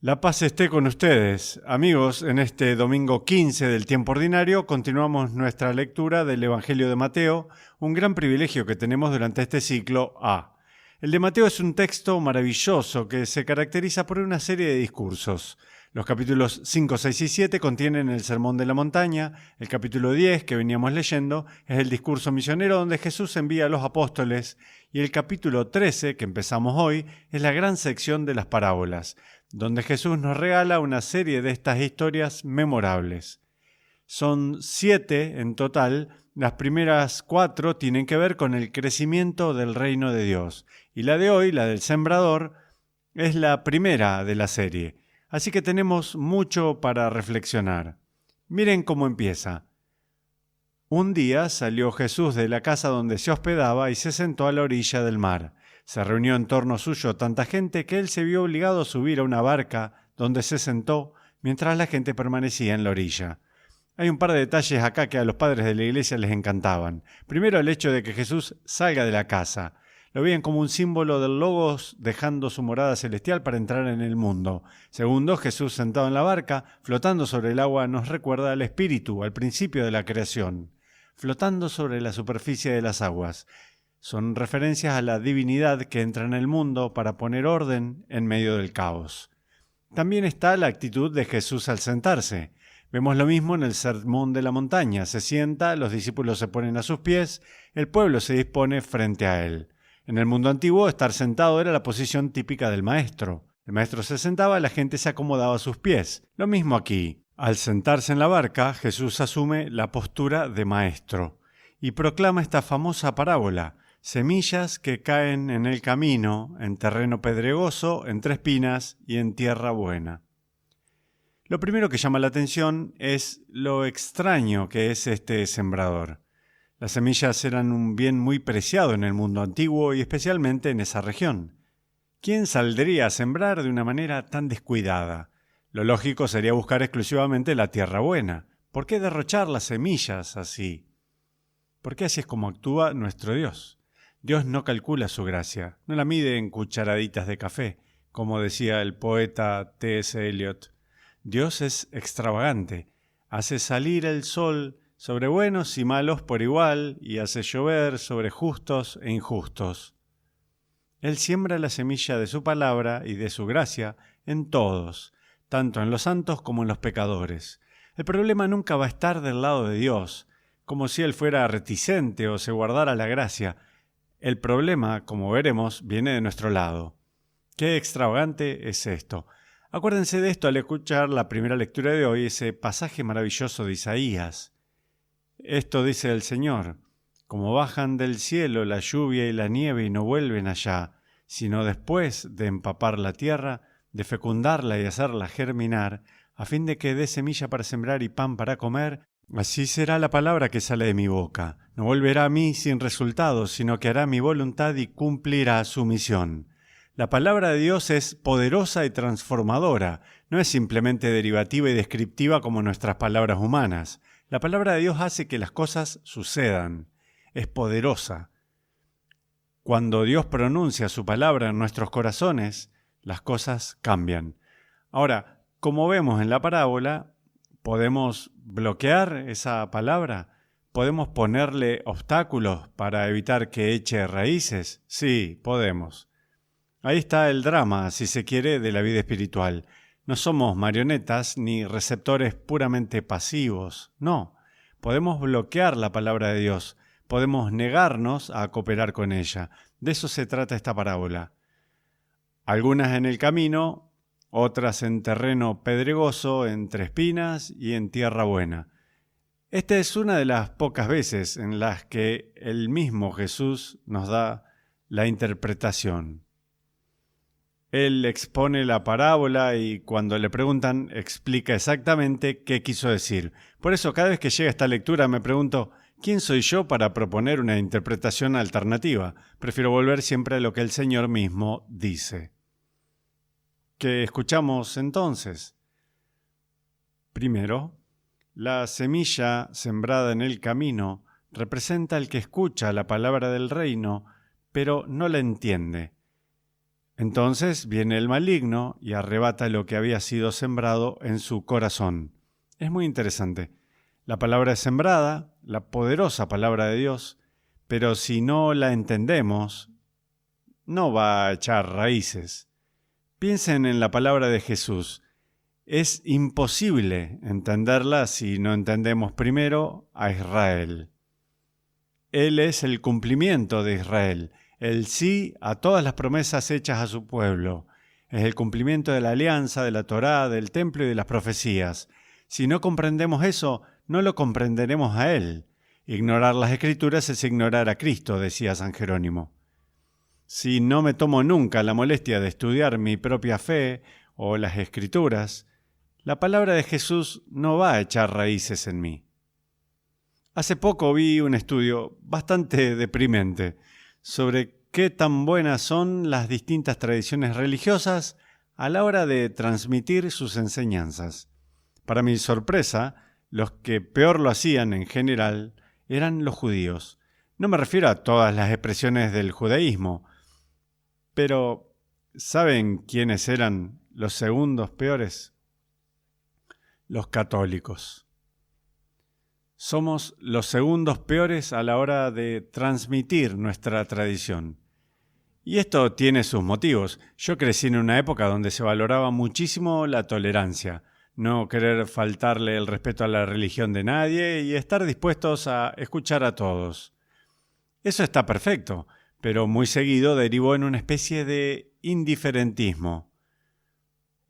La paz esté con ustedes. Amigos, en este domingo 15 del tiempo ordinario continuamos nuestra lectura del Evangelio de Mateo, un gran privilegio que tenemos durante este ciclo A. El de Mateo es un texto maravilloso que se caracteriza por una serie de discursos. Los capítulos 5, 6 y 7 contienen el Sermón de la Montaña. El capítulo 10, que veníamos leyendo, es el discurso misionero donde Jesús envía a los apóstoles. Y el capítulo 13, que empezamos hoy, es la gran sección de las parábolas, donde Jesús nos regala una serie de estas historias memorables. Son 7 en total. Las primeras 4 tienen que ver con el crecimiento del reino de Dios. Y la de hoy, la del sembrador, es la primera de la serie. Así que tenemos mucho para reflexionar. Miren cómo empieza. Un día salió Jesús de la casa donde se hospedaba y se sentó a la orilla del mar. Se reunió en torno suyo tanta gente que él se vio obligado a subir a una barca donde se sentó mientras la gente permanecía en la orilla. Hay un par de detalles acá que a los padres de la iglesia les encantaban. Primero, el hecho de que Jesús salga de la casa. Lo veían como un símbolo del Logos dejando su morada celestial para entrar en el mundo. Segundo, Jesús sentado en la barca, flotando sobre el agua, nos recuerda al Espíritu, al principio de la creación, flotando sobre la superficie de las aguas. Son referencias a la divinidad que entra en el mundo para poner orden en medio del caos. También está la actitud de Jesús al sentarse. Vemos lo mismo en el Sermón de la Montaña. Se sienta, los discípulos se ponen a sus pies, el pueblo se dispone frente a él. En el mundo antiguo, estar sentado era la posición típica del maestro. El maestro se sentaba, la gente se acomodaba a sus pies. Lo mismo aquí. Al sentarse en la barca, Jesús asume la postura de maestro y proclama esta famosa parábola: semillas que caen en el camino, en terreno pedregoso, entre espinas y en tierra buena. Lo primero que llama la atención es lo extraño que es este sembrador. Las semillas eran un bien muy preciado en el mundo antiguo y especialmente en esa región. ¿Quién saldría a sembrar de una manera tan descuidada? Lo lógico sería buscar exclusivamente la tierra buena. ¿Por qué derrochar las semillas así? Porque así es como actúa nuestro Dios. Dios no calcula su gracia, no la mide en cucharaditas de café, como decía el poeta T.S. Eliot. Dios es extravagante, hace salir el sol sobre buenos y malos por igual y hace llover sobre justos e injustos. Él siembra la semilla de su palabra y de su gracia en todos, tanto en los santos como en los pecadores. El problema nunca va a estar del lado de Dios, como si Él fuera reticente o se guardara la gracia. El problema, como veremos, viene de nuestro lado. Qué extravagante es esto. Acuérdense de esto al escuchar la primera lectura de hoy, ese pasaje maravilloso de Isaías. Esto dice el Señor: como bajan del cielo la lluvia y la nieve y no vuelven allá, sino después de empapar la tierra, de fecundarla y hacerla germinar, a fin de que dé semilla para sembrar y pan para comer, así será la palabra que sale de mi boca. No volverá a mí sin resultado, sino que hará mi voluntad y cumplirá su misión. La palabra de Dios es poderosa y transformadora, no es simplemente derivativa y descriptiva como nuestras palabras humanas. La palabra de Dios hace que las cosas sucedan, es poderosa. Cuando Dios pronuncia su palabra en nuestros corazones, las cosas cambian. Ahora, como vemos en la parábola, ¿podemos bloquear esa palabra? ¿Podemos ponerle obstáculos para evitar que eche raíces? Sí, podemos. Ahí está el drama, si se quiere, de la vida espiritual. No somos marionetas ni receptores puramente pasivos, no. Podemos bloquear la palabra de Dios, podemos negarnos a cooperar con ella. De eso se trata esta parábola. Algunas en el camino, otras en terreno pedregoso, entre espinas y en tierra buena. Esta es una de las pocas veces en las que el mismo Jesús nos da la interpretación. Él expone la parábola y cuando le preguntan explica exactamente qué quiso decir. Por eso cada vez que llega esta lectura me pregunto, ¿quién soy yo para proponer una interpretación alternativa? Prefiero volver siempre a lo que el Señor mismo dice. ¿Qué escuchamos entonces? Primero, la semilla sembrada en el camino representa al que escucha la palabra del reino, pero no la entiende. Entonces viene el maligno y arrebata lo que había sido sembrado en su corazón. Es muy interesante. La palabra es sembrada, la poderosa palabra de Dios, pero si no la entendemos, no va a echar raíces. Piensen en la palabra de Jesús. Es imposible entenderla si no entendemos primero a Israel. Él es el cumplimiento de Israel, el sí a todas las promesas hechas a su pueblo. Es el cumplimiento de la alianza, de la Torá, del templo y de las profecías. Si no comprendemos eso, no lo comprenderemos a Él. Ignorar las Escrituras es ignorar a Cristo, decía San Jerónimo. Si no me tomo nunca la molestia de estudiar mi propia fe o las Escrituras, la palabra de Jesús no va a echar raíces en mí. Hace poco vi un estudio bastante deprimente sobre qué tan buenas son las distintas tradiciones religiosas a la hora de transmitir sus enseñanzas. Para mi sorpresa, los que peor lo hacían en general eran los judíos. No me refiero a todas las expresiones del judaísmo, pero ¿saben quiénes eran los segundos peores? Los católicos. Somos los segundos peores a la hora de transmitir nuestra tradición. Y esto tiene sus motivos. Yo crecí en una época donde se valoraba muchísimo la tolerancia, no querer faltarle el respeto a la religión de nadie y estar dispuestos a escuchar a todos. Eso está perfecto, pero muy seguido derivó en una especie de indiferentismo.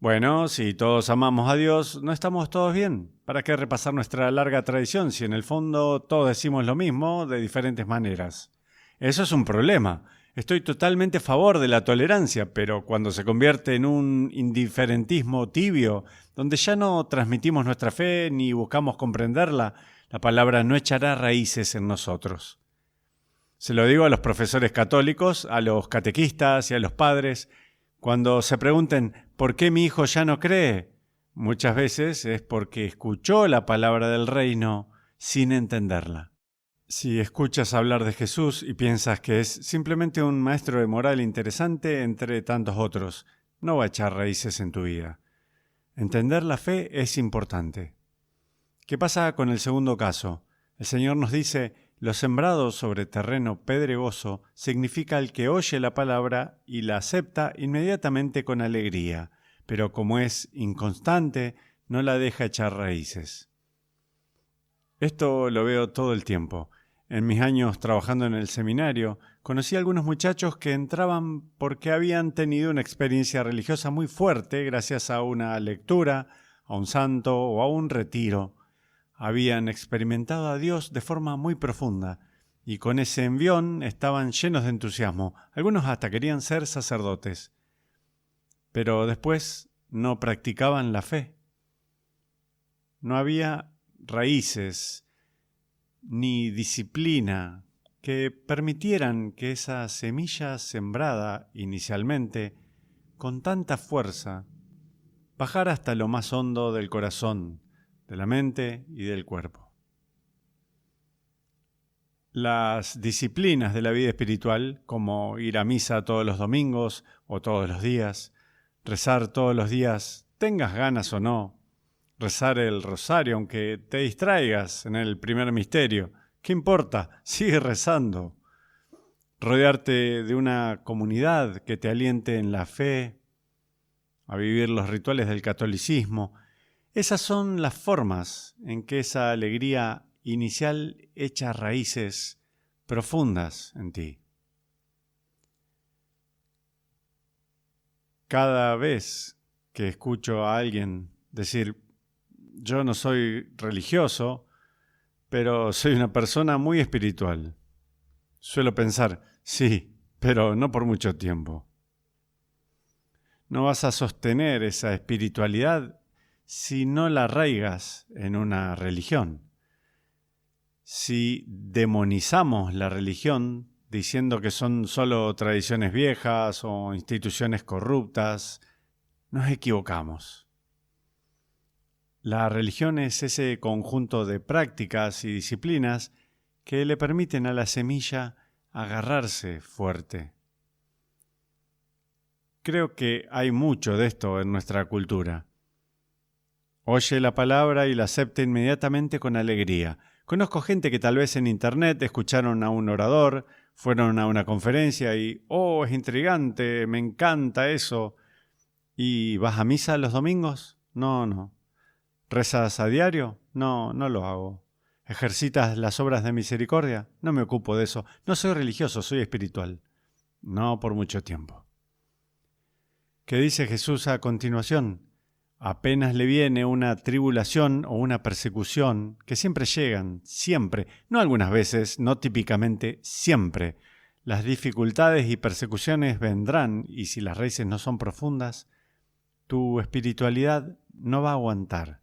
Bueno, si todos amamos a Dios, ¿no estamos todos bien? ¿Para qué repasar nuestra larga tradición si en el fondo todos decimos lo mismo de diferentes maneras? Eso es un problema. Estoy totalmente a favor de la tolerancia, pero cuando se convierte en un indiferentismo tibio, donde ya no transmitimos nuestra fe ni buscamos comprenderla, la palabra no echará raíces en nosotros. Se lo digo a los profesores católicos, a los catequistas y a los padres. Cuando se pregunten ¿por qué mi hijo ya no cree? Muchas veces es porque escuchó la palabra del reino sin entenderla. Si escuchas hablar de Jesús y piensas que es simplemente un maestro de moral interesante entre tantos otros, no va a echar raíces en tu vida. Entender la fe es importante. ¿Qué pasa con el segundo caso? El Señor nos dice: lo sembrado sobre terreno pedregoso significa el que oye la palabra y la acepta inmediatamente con alegría, pero como es inconstante, no la deja echar raíces. Esto lo veo todo el tiempo. En mis años trabajando en el seminario, conocí a algunos muchachos que entraban porque habían tenido una experiencia religiosa muy fuerte gracias a una lectura, a un santo o a un retiro. Habían experimentado a Dios de forma muy profunda y con ese envión estaban llenos de entusiasmo. Algunos hasta querían ser sacerdotes. Pero después no practicaban la fe. No había raíces ni disciplina que permitieran que esa semilla sembrada inicialmente con tanta fuerza bajara hasta lo más hondo del corazón, de la mente y del cuerpo. Las disciplinas de la vida espiritual, como ir a misa todos los domingos o todos los días, rezar todos los días, tengas ganas o no, rezar el rosario aunque te distraigas en el primer misterio, ¿qué importa? Sigue rezando. Rodearte de una comunidad que te aliente en la fe, a vivir los rituales del catolicismo. Esas son las formas en que esa alegría inicial echa raíces profundas en ti. Cada vez que escucho a alguien decir: yo no soy religioso, pero soy una persona muy espiritual, suelo pensar: sí, pero no por mucho tiempo. No vas a sostener esa espiritualidad si no la arraigas en una religión. Si demonizamos la religión diciendo que son solo tradiciones viejas o instituciones corruptas, nos equivocamos. La religión es ese conjunto de prácticas y disciplinas que le permiten a la semilla agarrarse fuerte. Creo que hay mucho de esto en nuestra cultura. Oye la palabra y la acepta inmediatamente con alegría. Conozco gente que tal vez en internet escucharon a un orador, fueron a una conferencia y, oh, es intrigante, me encanta eso. ¿Y vas a misa los domingos? No. ¿Rezas a diario? No lo hago. ¿Ejercitas las obras de misericordia? No me ocupo de eso. No soy religioso, soy espiritual. No por mucho tiempo. ¿Qué dice Jesús a continuación? Apenas le viene una tribulación o una persecución, que siempre llegan, siempre, no algunas veces, no típicamente, siempre. Las dificultades y persecuciones vendrán, y si las raíces no son profundas, tu espiritualidad no va a aguantar.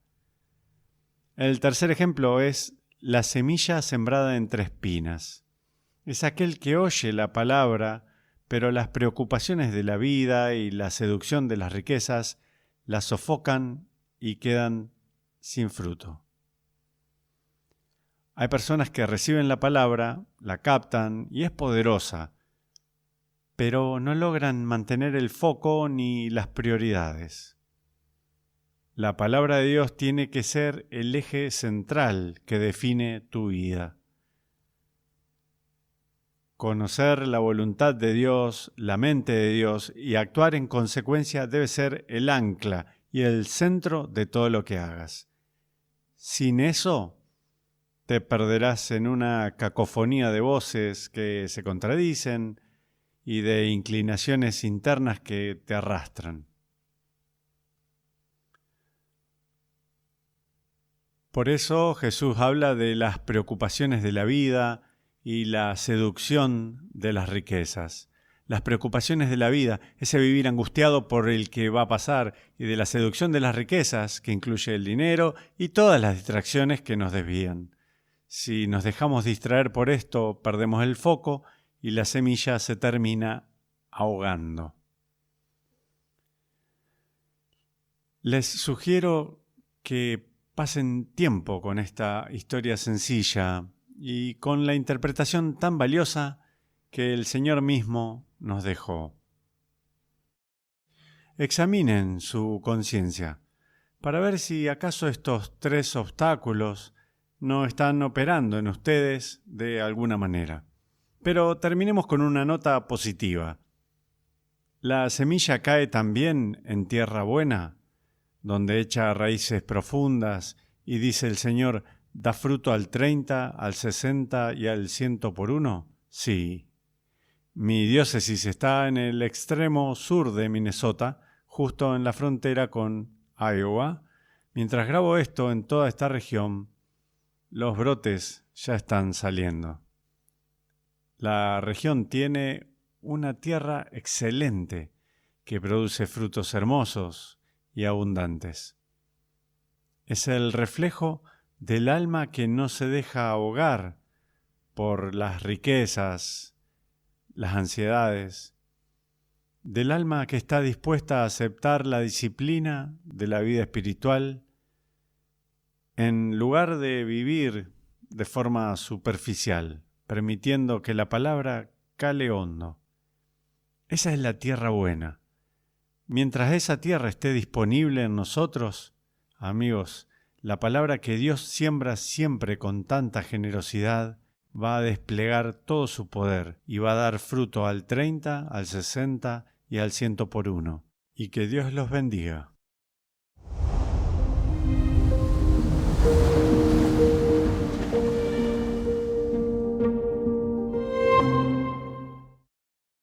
El tercer ejemplo es la semilla sembrada entre espinas. Es aquel que oye la palabra, pero las preocupaciones de la vida y la seducción de las riquezas la sofocan y quedan sin fruto. Hay personas que reciben la palabra, la captan y es poderosa, pero no logran mantener el foco ni las prioridades. La palabra de Dios tiene que ser el eje central que define tu vida. Conocer la voluntad de Dios, la mente de Dios y actuar en consecuencia debe ser el ancla y el centro de todo lo que hagas. Sin eso, te perderás en una cacofonía de voces que se contradicen y de inclinaciones internas que te arrastran. Por eso Jesús habla de las preocupaciones de la vida y la seducción de las riquezas. Las preocupaciones de la vida, ese vivir angustiado por el que va a pasar, y de la seducción de las riquezas, que incluye el dinero y todas las distracciones que nos desvían. Si nos dejamos distraer por esto, perdemos el foco y la semilla se termina ahogando. Les sugiero que pasen tiempo con esta historia sencilla y con la interpretación tan valiosa que el Señor mismo nos dejó. Examinen su conciencia para ver si acaso estos 3 obstáculos no están operando en ustedes de alguna manera. Pero terminemos con una nota positiva. ¿La semilla cae también en tierra buena, donde echa raíces profundas y dice el Señor, da fruto al 30, al 60 y al 100 por uno? Sí. Mi diócesis está en el extremo sur de Minnesota, justo en la frontera con Iowa. Mientras grabo esto en toda esta región, los brotes ya están saliendo. La región tiene una tierra excelente que produce frutos hermosos y abundantes. Es el reflejo del alma que no se deja ahogar por las riquezas, las ansiedades, del alma que está dispuesta a aceptar la disciplina de la vida espiritual en lugar de vivir de forma superficial, permitiendo que la palabra cale hondo. Esa es la tierra buena. Mientras esa tierra esté disponible en nosotros, amigos, la palabra que Dios siembra siempre con tanta generosidad va a desplegar todo su poder y va a dar fruto al 30, al 60 y al 100 por uno. Y que Dios los bendiga.